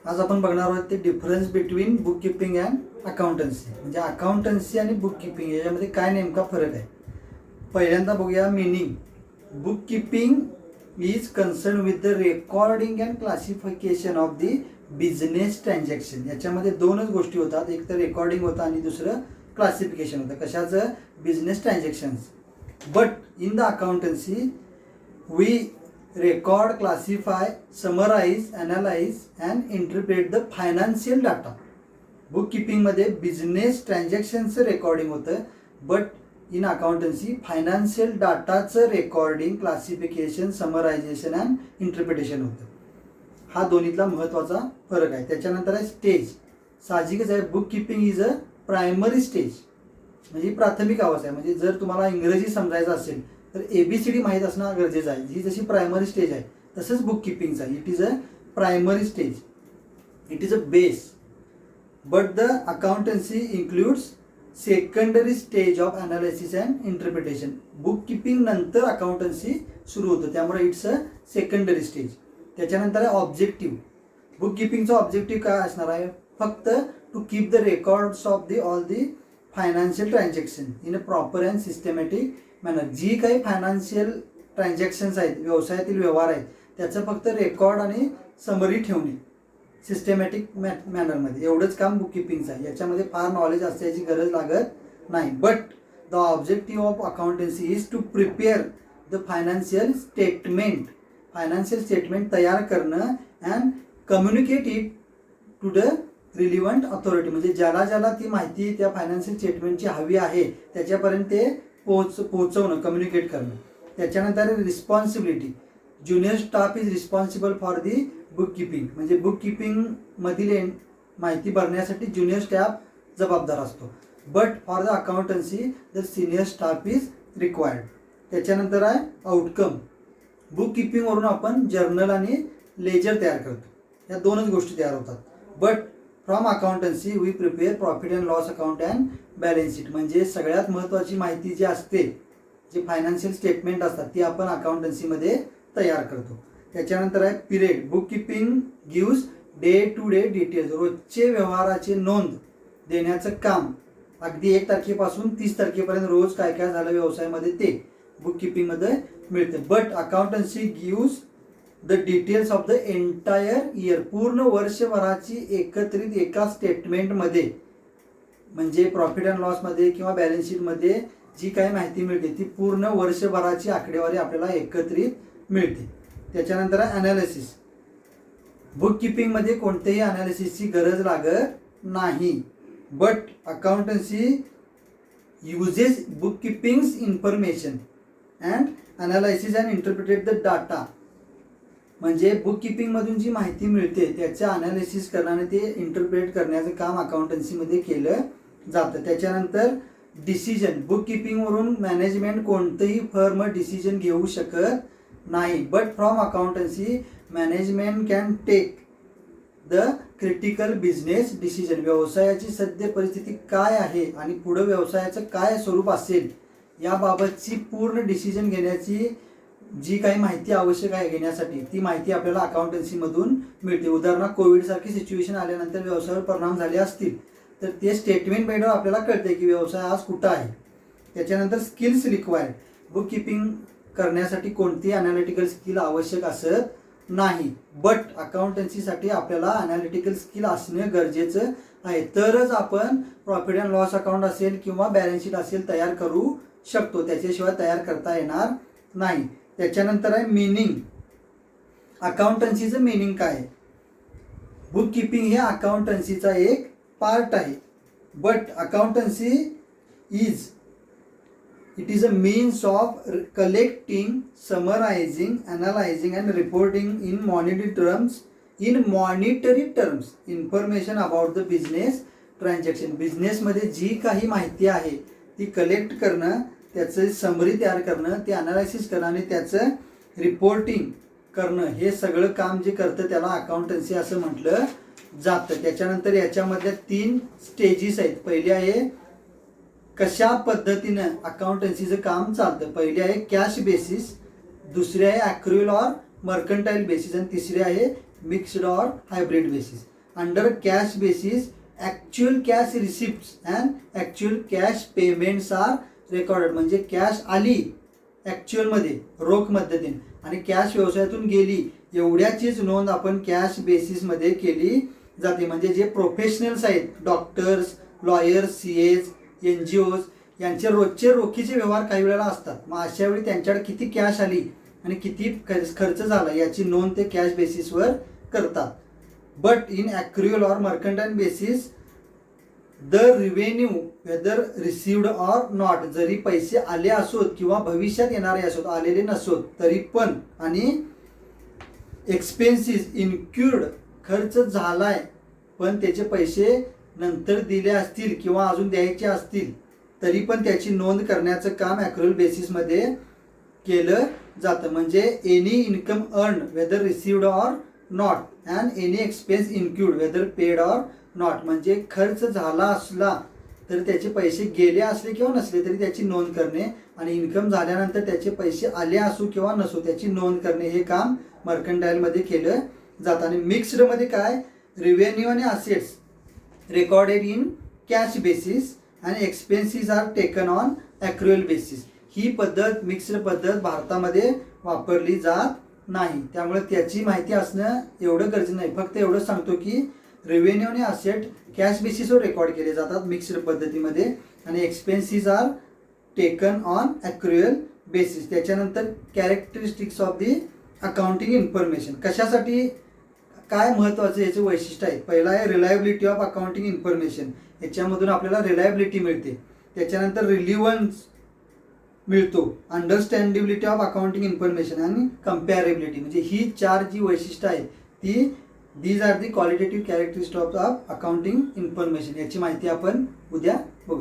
आज आपण बघणार आहोत ते difference between book keeping and accountancy. म्हणजे अकाउंटन्सी आणि बुक किपिंग याच्यामध्ये काय नेमका फरक आहे. पहिल्यांदा बघूया meaning. Book keeping is concern with the recording and classification of the business transaction. याच्यामध्ये दोनच गोष्टी होतात, एक तर रेकॉर्डिंग होतं आणि दुसरं क्लासिफिकेशन होतं. कशाचं? Business transactions. But in the accountancy we record, classify, summarize, analyze and interpret the financial data. Book किपिंगमध्ये बिझनेस ट्रान्झॅक्शनचं रेकॉर्डिंग होतं, बट इन अकाउंटन्सी फायनान्शियल डाटाचं recording, classification, summarisation and interpretation होतं. हा दोन्हीतला महत्त्वाचा फरक आहे. त्याच्यानंतर आहे स्टेज. साहजिकच आहे, book keeping is a primary stage, म्हणजे प्राथमिक अवस्था आहे. म्हणजे जर तुम्हाला इंग्रजी समजायचं असेल तर ABCD माहीत असणं गरजेचं आहे. ही जशी प्रायमरी स्टेज आहे तसंच बुक किपिंगचं आहे. It is a primary stage, it is a base. But the accountancy includes secondary stage of analysis and interpretation. Book keeping नंतर अकाउंटन्सी सुरू होतं, त्यामुळे इट्स अ सेकंडरी स्टेज. त्याच्यानंतर आहे ऑब्जेक्टिव्ह. बुक किपिंगचा ऑब्जेक्टिव्ह काय असणार आहे? फक्त to keep the records of the all the financial transaction in a proper and systematic manner. जी काही फायनान्शियल ट्रान्झॅक्शन्स आहेत, व्यवसायातील व्यवहार आहेत, त्याचं फक्त रेकॉर्ड आणि समरी ठेवणे सिस्टमॅटिक मॅनरमध्ये, एवढंच काम बुक किपिंगचं आहे. याच्यामध्ये फार नॉलेज असण्याची गरज लागत नाही. But the objective of accountancy is to prepare the financial statement. Financial statement तयार करणं and communicate it to the relevant authority. म्हणजे ज्याला ज्याला ती माहिती त्या फायनान्शियल स्टेटमेंटची हवी आहे त्याच्यापर्यंत ते पोहोचवणं, कम्युनिकेट करणं. त्याच्यानंतर responsibility. Junior staff is responsible for the book keeping. म्हणजे बुक किपिंगमधील माहिती भरण्यासाठी ज्युनियर स्टाफ जबाबदार असतो. But for the accountancy the senior staff is required. त्याच्यानंतर आहे आउटकम. बुक किपिंगवरून आपण जर्नल आणि लेजर तयार करतो, या दोनच गोष्टी तयार होतात. But from accountancy we prepare profit and loss account and balance sheet. म्हणजे सगळ्यात महत्त्वाची माहिती जी असते, जे फायनान्शियल स्टेटमेंट असतात, ती आपण अकाउंटन्सीमध्ये तयार करतो. त्याच्यानंतर आहे period. Book keeping gives day to day details. रोजचे व्यवहाराचे नोंद देण्याचं काम, अगदी 1 तारखेपासून 30 तारखेपर्यंत रोज काय काय झालं व्यवसायामध्ये ते बुक किपिंगमध्ये मिळते. But accountancy gives the details of the entire year. पूर्ण वर्षभराची एकत्रित एका स्टेटमेंटमध्ये, म्हणजे प्रॉफिट अँड लॉसमध्ये किंवा बॅलन्स शीटमध्ये जी काही माहिती मिळते ती पूर्ण वर्षभराची आकडेवारी आपल्याला एकत्रित मिळते. त्याच्यानंतर ॲनालिसिस. बुक किपिंगमध्ये कोणत्याही ॲनालिसिसची गरज लागत नाही. But accountancy uses book keeping's information and analysis and interpret the data. म्हणजे बुक किपिंगमधून जी माहिती मिळते त्याचं अनालिसिस करणं आणि ते इंटरप्रेट करण्याचं काम अकाउंटन्सीमध्ये केलं जातं. त्याच्यानंतर डिसिजन. बुक किपिंगवरून मॅनेजमेंट कोणतंही फर्म डिसिजन घेऊ शकत नाही. But from accountancy management can take the critical business decision. व्यवसायाची सद्य परिस्थिती काय आहे आणि पुढं व्यवसायाचं काय स्वरूप असेल याबाबतची पूर्ण डिसिजन घेण्याची जी काही माहिती आवश्यक आहे घेण्यासाठी, ती माहिती आपल्याला अकाउंटन्सीमधून मिळते. उदाहरणार्थ कोविडसारखी सिच्युएशन आल्यानंतर व्यवसायावर परिणाम झाले असतील तर ते स्टेटमेंट बघितल्यावर आपल्याला कळते की व्यवसाय आज कुठं आहे. त्याच्यानंतर स्किल्स रिक्वायर्ड. बुक किपिंग करण्यासाठी कोणती अनालिटिकल स्किल आवश्यक असत नाही. बट अकाउंटन्सीसाठी आपल्याला अनालिटिकल स्किल असणं गरजेचं आहे, तरच आपण प्रॉफिट अँड लॉस अकाउंट असेल किंवा बॅलन्स शीट असेल तयार करू शकतो. त्याच्याशिवाय तयार करता येणार नाही. त्याच्यानंतर आहे मीनिंग. अकाउंटन्सीचं मीनिंग काय? बुक किपिंग हे अकाउंटन्सीचा एक पार्ट आहे. But accountancy it is a means of collecting, summarising, analysing and reporting in monetary terms information about the business transaction. बिझनेसमध्ये जी काही माहिती आहे ती कलेक्ट करणं, त्याचं समरी तयार करणं, ते अनालायसिस करणं आणि त्याचं रिपोर्टिंग करणं, हे सगळं काम जे करतं त्याला अकाउंटन्सी असं म्हटलं जातं. त्याच्यानंतर याच्यामधल्या 3 स्टेजेस आहेत. पहिली आहे कशा पद्धतीनं अकाउंटन्सीचं काम चालतं. पहिली आहे कॅश बेसिस, दुसरी आहे ॲक्रुअल ऑर मर्कंटाईल बेसिस आणि तिसरी आहे mixed or hybrid basis. Under cash basis actual cash receipts and actual cash payments are recorded. म्हणजे कॅश आली ॲक्च्युअलमध्ये रोख पद्धतीने आणि कॅश व्यवसायातून गेली एवढ्याचीच नोंद आपण कॅश बेसिसमध्ये केली जाते. म्हणजे जे प्रोफेशनल्स आहेत, डॉक्टर्स, लॉयर्स, CAs, NGOs यांचे रोजचे रोखीचे व्यवहार काही वेळेला असतात. मग अशा वेळी त्यांच्याकडे किती कॅश आली आणि किती खर्च झाला याची नोंद ते कॅश बेसिसवर करतात. But in accrual or mercantile basis the revenue whether received or not, जरी पैसे आले असोत किंवा भविष्यात येणारे असोत, आलेले नसोत तरी पण, आणि एक्सपेन्सिस इन्क्युर्ड, खर्च झालाय पण त्याचे पैसे नंतर दिले असतील किंवा अजून द्यायचे असतील तरी पण त्याची नोंद करण्याचं काम ॲक्रुअल बेसिसमध्ये केलं जातं. म्हणजे any income earn whether received or not and any expense incurred whether paid or not, म्हणजे खर्च झाला असला तर त्याचे पैसे गेले असले किंवा नसले तरी त्याची नोंद करणे आणि इन्कम झाल्यानंतर त्याचे पैसे आले असो किंवा नसो त्याची नोंद करणे हे काम मर्कंटाईलमध्ये केलं जातं. आणि मिक्स्डमध्ये काय, रिव्हेन्यू आणि assets recorded in cash basis आणि expenses are taken on accrual basis. ही पद्धत, मिक्स्ड पद्धत भारतामध्ये वापरली जात नाही. त्यामुळे त्याची माहिती असणं एवढं गरजेचं नाही. फक्त एवढं सांगतो की रेव्हेन्यू आणि असेट कॅश बेसिसवर रेकॉर्ड केले जातात मिक्स्ड पद्धतीमध्ये आणि expenses are taken on accrual basis. त्याच्यानंतर characteristics of the accounting information. कशासाठी काय महत्त्वाचं याचे वैशिष्ट्य आहे. पहिला आहे रिलायबिलिटी ऑफ अकाउंटिंग इन्फॉर्मेशन. याच्यामधून आपल्याला रिलायबिलिटी मिळते. त्याच्यानंतर रिलिव्हन्स मिळतो, अंडरस्टँडेबिलिटी ऑफ अकाउंटिंग इन्फॉर्मेशन आणि कम्पॅरेबिलिटी. म्हणजे ही चार जी वैशिष्ट्य आहेत ती these are the qualitative characteristics of accounting information. याची माहिती आपण उद्या बघू.